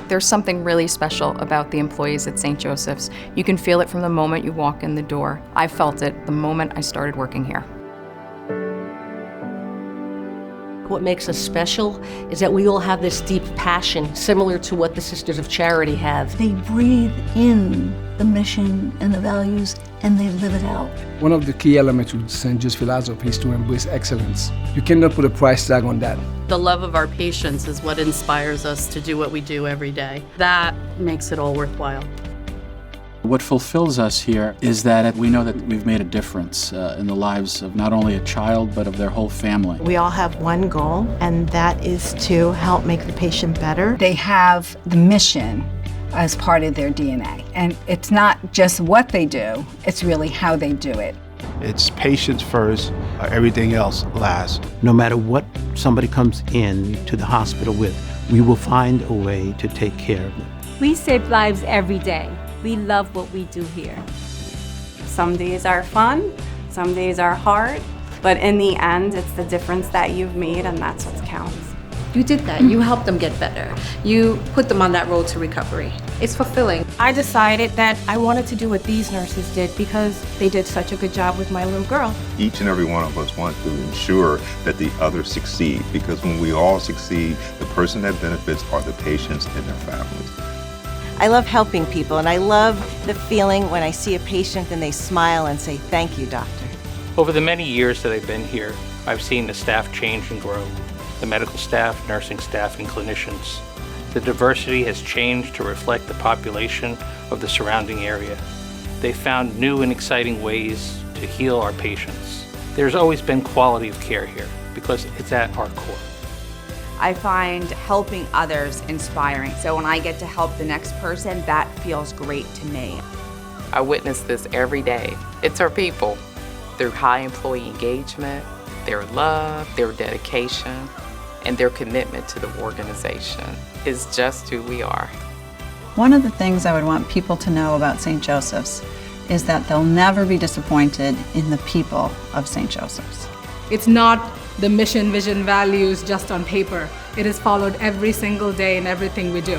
There's something really special about the employees at St. Joseph's. You can feel it from the moment you walk in the door. I felt it the moment I started working here. What makes us special is that we all have this deep passion, similar to what the Sisters of Charity have. They breathe in the mission and the values, and they live it out. One of the key elements with St. Joseph's philosophy is to embrace excellence. You cannot put a price tag on that. The love of our patients is what inspires us to do what we do every day. That makes it all worthwhile. What fulfills us here is that we know that we've made a difference in the lives of not only a child, but of their whole family. We all have one goal, and that is to help make the patient better. They have the mission as part of their DNA. And it's not just what they do, it's really how they do it. It's patients first, everything else last. No matter what somebody comes in to the hospital with, we will find a way to take care of them. We save lives every day. We love what we do here. Some days are fun, some days are hard, but in the end, it's the difference that you've made, and that's what counts. You did that. You helped them get better. You put them on that road to recovery. It's fulfilling. I decided that I wanted to do what these nurses did because they did such a good job with my little girl. Each and every one of us want to ensure that the others succeed, because when we all succeed, the person that benefits are the patients and their families. I love helping people, and I love the feeling when I see a patient and they smile and say, "Thank you, doctor." Over the many years that I've been here, I've seen the staff change and grow. The medical staff, nursing staff, and clinicians. The diversity has changed to reflect the population of the surrounding area. They found new and exciting ways to heal our patients. There's always been quality of care here because it's at our core. I find helping others inspiring. So when I get to help the next person, that feels great to me. I witness this every day. It's our people. Through high employee engagement, their love, their dedication, and their commitment to the organization is just who we are. One of the things I would want people to know about St. Joseph's is that they'll never be disappointed in the people of St. Joseph's. It's not the mission, vision, values just on paper. It is followed every single day in everything we do.